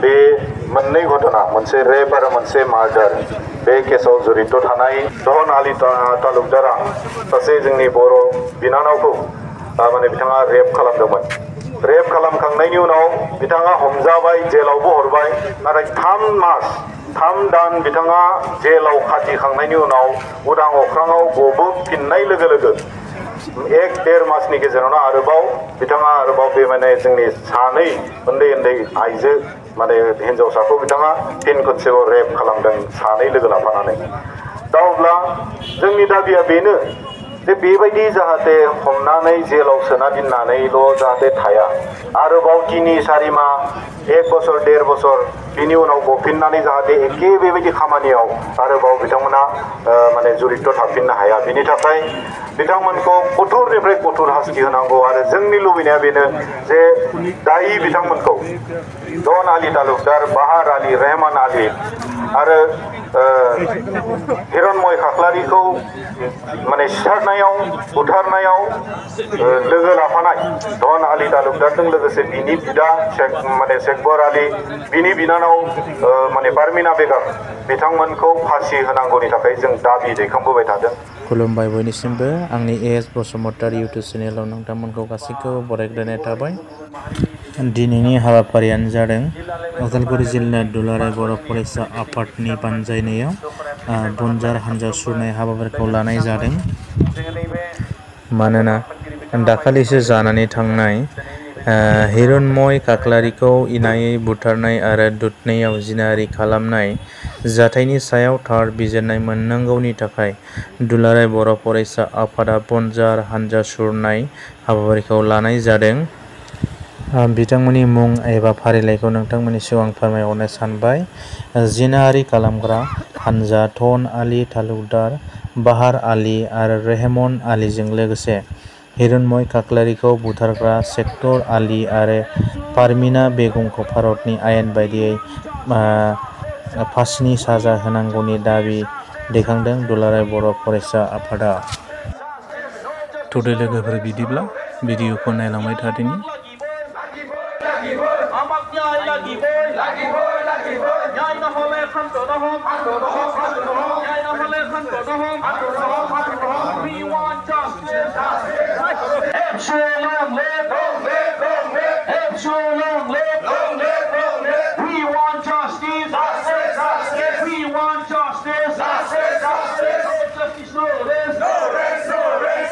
बे मोननै घटना मोनसे रेप आरो मोनसे मार्डार बे केसाव जड़ित थानाय दहन आली तालुकदारा सासे जोंनि बर' बिनानावखौ माने बिथाङा रेप खालामदोंमोन। रेप खालामखांनायनि उनाव बिथाङा हमजाबाय जेलावबो हरबाय नाथाय 3 दान बिथाङा जेलाव खाथिखांनायनि उनाव उदां अख्राङाव गबोफिननाय लोगो लोगो 1-1.5 मासनि गेजेरावनो आरोबाव बिथाङा बे माने जोंनि सानै उन्दै आइजो माने हिन्जावसाखौ बिथाङा फिन खनसेबाव रेप खालामदों सानै लोगो लाफानानै। दा अब्ला जोंनि दाबिया बेनो जे बेबायदि जाहाथे हमनानै जेलाव सोना दोननानैल' जाहाथे थाया, आरोबाव 3-4 माह 1 बोसोर 1.5 बोसोर बिनि उनाव गफिननानै जाहाथे एखे बेबायदि खामानियाव आरोबाव बिथांमोना माने जड़ित थाफिननो हाया, बिनि थाखाय बिथांमोनखौ कठोरनिफ्राय कठोर हास्ति होनांगौ। आरो जोंनि लुबैनाया बेनो जे दायी बिथांमोनखौ दहन आली तालुकदार बाहार आली, रहमान आली आरो हिरनमय खाख्लारिखौ माने सिथारनायाव बुथारनायाव लोगो लाफानाय दहन आली तालुकदारजों लोगोसे बिनि बिदा माने शेखबर आली, बिनि बिनानाव माने पारमिना बेगम बिथांमोनखौ फासि होनांगौनि थाखाय जों दाबि दैखांबोबाय थादों। खुलुमबाय बयनिसिमबो आंनि एस बसुमतारी इउटुब चेनेलाव नोंथांमोनखौ गासैखौबो बरायग्रोनाय थाबाय। दिनैनि हाबाफारियानो जादों उदालगुरि जिल्ला दुलाराय बर' फरायसा आफादनि बानजायनायाव बनजार हानजा सुरनाय हाबाफारिखौ लानाय जादों। मानोना दाखालिसो जानानै थांनाय हिरनमय खाख्लारिखौ इनायै बुथारनाय आरो दुधनैयाव जिनाहारि खालामनाय जाथायनि सायाव थार बिजिरनाय मोननांगौनि थाखाय दुलाराय बर' फरायसा आफादा बनजार हानजा सुरनाय हाबाफारिखौ लानाय जादों। बिथांमोननि मुं एबा फारिलाइखौ नोंथांमोननि सिगाङाव फोरमायहरनो सानबाय। जिनाहारि खालामग्रा हानजा दहन आली तालुकदार बाहार आली आरो रहमान आलीजों लोगोसे हिरनमय खाख्लारिखौ बुथारग्रा शेखबर आली आरो पारमिना बेगमखौ भारतनि आयेन बायदियै फासिनि साजा होनांगौनि दाबि दैखांदों दुलाराय बर' फरायसा आफादा। थौदो लोगोफोर, बिदिब्ला भिडिअखौ नायलांबाय थादोनि।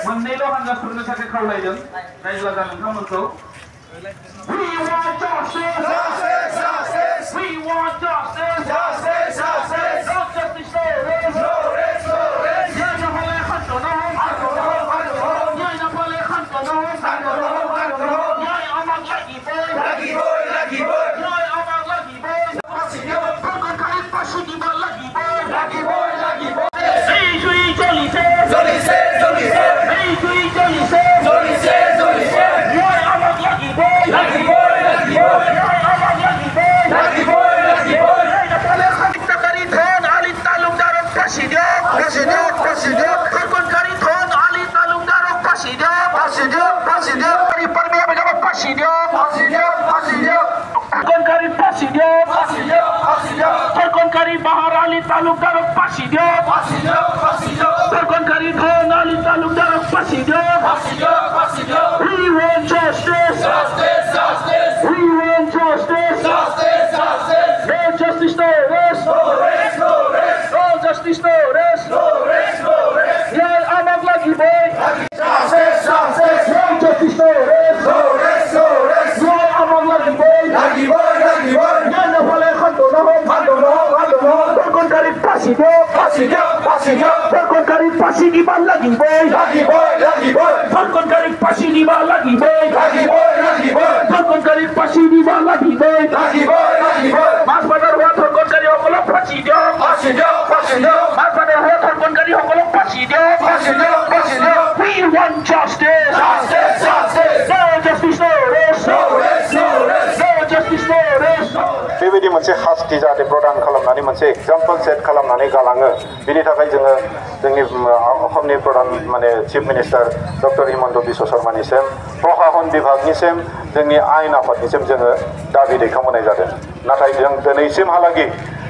मोननैल' हानजा सुरनो थाखाय खावलायदों रायजो राजा नोंथांमोनखौ। We want justice! Justice! Justice! We want justice! Justice! Justice! No justice for us! No rest! No rest! Yay na pala khantonohom! Yay na pala khantonohom! Yay amag lagi boy! Lagi boy! Lagi boy! Yay amag lagi boy! Pagod kahit paso di ba lagi boy! Lagi boy! Lagi boy! Hey, Jui Jolice! Jolice! Jolice! Hey, Jui Jolice! Jolice! Jolice! Yay amag lagi boy! Lagi boy! Lagi boy! Yay amag lagi boy! Lagi boy! Lagi boy! Yay na pala khantonohom! Kari Dahon Aly Talukdar Presiden! Presiden! Presiden! Pagod kari Dahon Aly Talukdar Presiden! Presiden! Presiden! Kari Parmiya Begum Presiden! Presiden! Presiden! Pagod kari Presiden! Presiden! Presiden! Pagod kari Bahar Aly Talukdar Presiden! Presiden! Presiden! Pagod kari Dahon Aly Talukdar Presiden! Presiden! Presiden! We want justice! Justice! Justice! We want justice! Justice! Justice! No justice, no rest! No rest! No rest! No justice, no rest! No rest! No rest! Yay amag lagi boy! Justice! Justice! No justice, no rest! No rest! No rest! Yay amag lagi boy! Lagi boy! Lagi boy! Yay na pala khantonohom! Pagod kari Presiden! Presiden! Presiden! Pagod kari pasi di ba lagi boy! Lagi boy! Lagi boy! Pagod kari pasi di ba lagi boy! Lagi boy! Lagi boy! Pagod kari pasi di ba lagi boy! Lagi boy! Lagi boy! Mas badar wa pagod kari hokolo Presiden! Presiden! Presiden! Mas badar wa pagod kari hokolo Presiden! Presiden! Presiden! We want justice! Justice! Justice! No justice, no rest! No rest! No rest! No justice, no rest! बेबायदि मोनसे हास्ति जाहाथे प्रदान खालामनानै मोनसे example set खालामनानै गालाङो बिनि थाखाय जोङो जोंनि असमनि प्रधान माने chief minister doctor Himanta Biswa शर्मानिसिम प्रशासन बिभागनिसिम जोंनि आयेन आफादनिसिम जोङो दाबि दैखांबोनाय जादों नाथाय जों दिनैसिमहालागै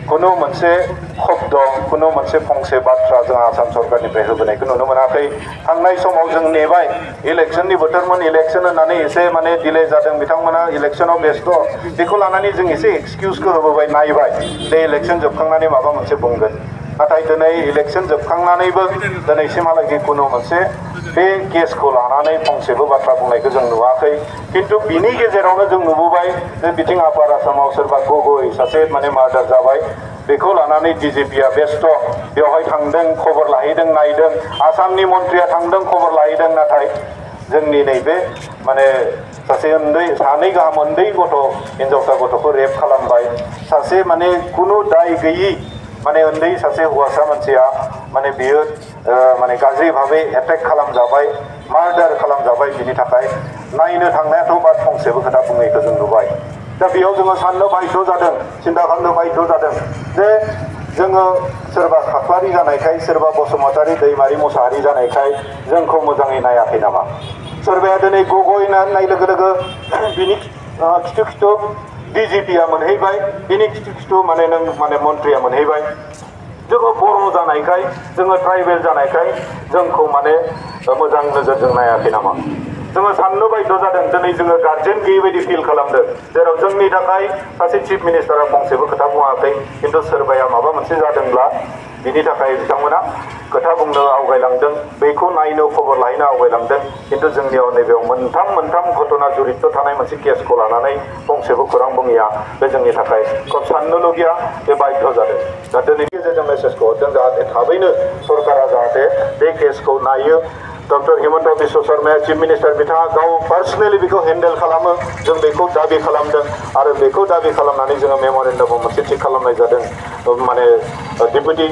कुनु मोनसे शब्द कुनु मोनसे फंसे बाथ्रा जों आसाम सरकारनिफ्राय होबोनायखौ नुनो मोनाखै थांनाय समाव जों नेबाय इलेक्शननि बोथोरमोन इलेक्शन होननानै एसे माने डिले जादों बिथांमोना इलेक्शनाव बेस्थ बेखौ लानानै जों एसे एक्सकिउजखौ होबोबाय नायबाय बे इलेक्शन जोबखांनानै माबा मोनसे बुंगोन नाथाय दिनै इलेक्शन जोबखांनानैबो दिनैसिमहालागै कुनु मोनसे बे केसखौ लानानै फंसेबो बाथ्रा बुंनायखौ जों नुवाखै किन्तु बिनि गेजेरावनो जों नुबोबाय जे बिथिं आपार आसामाव सोरबा गगৈ सासे माने मार्डार जाबाय बेखौ लानानै डिजिपिआ बेस्थ बेवहाय थांदों खबर लाहैदों नायदों आसामनि मन्थ्रिया थांदों खबर लाहैदों नाथाय जोंनि नैबे माने सासे उन्दै सानै गाहाम उन्दै गथ' हिन्जावसा गथ'खौ रेप खालामबाय सासे माने कुनु दाय गैयि माने उन्दै सासे हौवासा मानसिया माने बियो माने गाज्रि भाबै एटेक खालामजाबाय मार्डार खालामजाबाय बिनि थाखाय नायनो थांनायाथ' बाद फंसेबो खोथा बुङैखौ जों नुबाय दा बेयाव जोङो साननो बाध्य जादों सिन्ता खालामनो बाध्य जादों जे जोङो सोरबा खाख्लारि जानायखाय सोरबा बसुमतारी दैमारि मुसाहारि जानायखाय जोंखौ मोजाङै नायाखै नामा सोरबाया दिनै गगৈ होननाय लोगो लोगो बिनि खिथु खिथु डिजिपिआ मोनहैबाय बिनि खिथु खिथु माने नों माने मन्थ्रिया मोनहैबाय जोङो बर' जानायखाय जोङो ट्राइबेल जानायखाय जोंखौ माने मोजां नोजोरजों नायाखै नामा जोङो साननो बाध्य जादों दिनै जोङो गार्जेन गैयै बायदि फिल खालामदों जेराव जोंनि थाखाय सासे चिफ मिनिस्टारा फंसेबो खोथा बुङाखै किन्तु सोरबाया माबा मोनसे जादोंब्ला बिनि थाखाय बिथांमोना खोथा बुंनो आवगायलांदों बेखौ नायनो खबर लाहैनो आवगायलांदों किन्तु जोंनियाव नैबेयाव मोनथाम घटना जड़ित थानाय मोनसे केसखौ लानानै फंसेबो खौरां बुङिया बे जोंनि थाखाय खोब साननोलगिया बे बाध्य जादों दा दिनैनि गेजेरजों मेसेजखौ हरदों जाहाथे थाबैनो सरकारा जाहाथे बे केसखौ नायो डक्टर हिमन्त बिश्व शर्माया चिफ मिनिस्टार बिथाङा गाव पार्सनेलि बेखौ हेन्डेल खालामो जों बेखौ दाबि खालामदों आरो बेखौ दाबि खालामनानै जोङो मेम'रेन्डामाव मोनसे थि खालामनाय जादों माने डिपुटि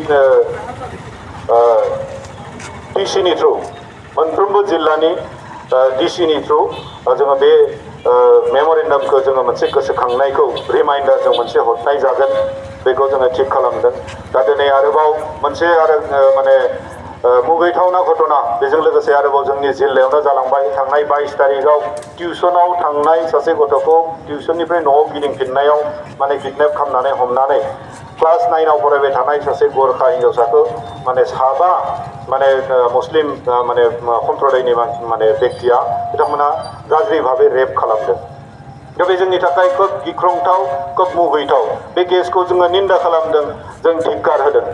डिसिनि थ्रु मोनफ्रोमबो जिल्लानि डिसिनि थ्रु जोङो बे मेम'रेन्डामखौ जोङो मोनसे गोसोखांनायखौ रिमाइन्डारजों मोनसे हरनाय जागोन बेखौ जोङो थिग खालामदों दा दिनै आरोबाव मोनसे आरो माने मुगैथावना घटना बेजों लोगोसे आरोबाव जोंनि जिल्लायावनो जालांबाय थांनाय 22 तारिखआव टिउसनाव थांनाय सासे गथ'खौ टिउसननिफ्राय न'आव गिदिंफिननायाव माने किडनेप खालामनानै हमनानै क्लास 9आव फरायबाय थानाय सासे गोरखा हिन्जावसाखौ माने साबा माने मुस्लिम माने सम्प्रदायनि माने व्यक्तिया बिथांमोना गाज्रि भाबै रेप खालामदों दा बे जोंनि थाखाय खोब गिख्रंथाव खोब मुगैथाव बे केसखौ जोङो निन्दा खालामदों जों धिक्कार होदों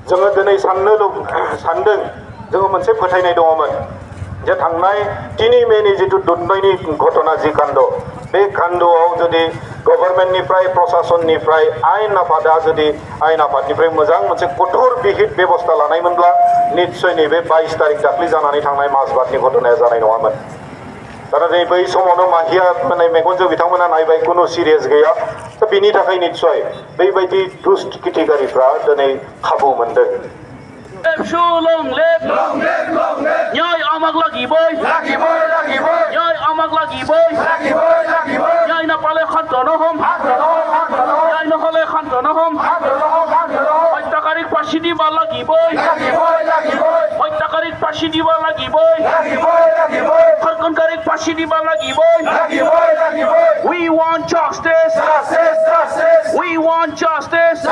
जोङो दिनै सानदों जोङो मोनसे फोथायनाय दङमोन जे थांनाय 3 मेनि जिथु दुधनैनि घटना जि काण्ड बे काण्डआव जुदि गभर्नमेन्टनिफ्राय प्रशासननिफ्राय आयेन आफादा जुदि आयेन आफादनिफ्राय मोजां मोनसे कठोर बिहित बेबस्था लानायमोनब्ला निश्चय नैबे 22 तारिख दाख्लै जानानै थांनाय माजबादनि घटनाया जानाय नङामोन दा नै बै समावनो माहिया माने मेगनजों बिथांमोना नायबाय कुनु सिरियास गैया दा बिनि थाखाय निश्चय बैबायदि दुष्ट खिथिगारिफ्रा दिनै खाबु मोनदों Nyai amak lagi boy Nyai amak lagi boy Nyai na pale khantono hom Nyai na hole khantono hom Hoitakarik pasidi ba lagi boy Hoitakarik pasidi ba lagi boy Harkonkarik pasidi ba lagi boy We want justice We want justice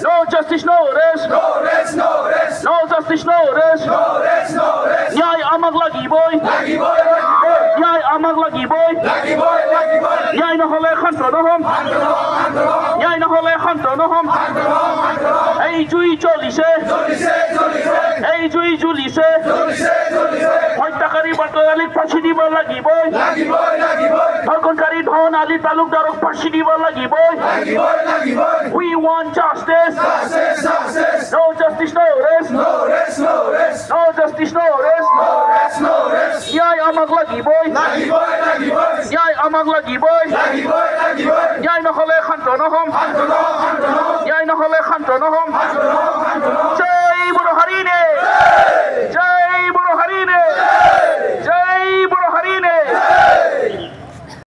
No justice no rest No justice no rest Nyai amak lagi boy Nyai amak lagi boy Nyai na hole khantono hom Nyai na hole khantono hom Hey jui jolise Hey jui julise Hoitakari batalik pasidi ba lagi boy Harkonkari dhon ali talukdarok pasidi ba lagi boy We want justice No justice no rest No justice no rest Nyai amak lagi boy Nyai amak lagi boy Nyai na hole khantono hom Nyai na hole khantono hom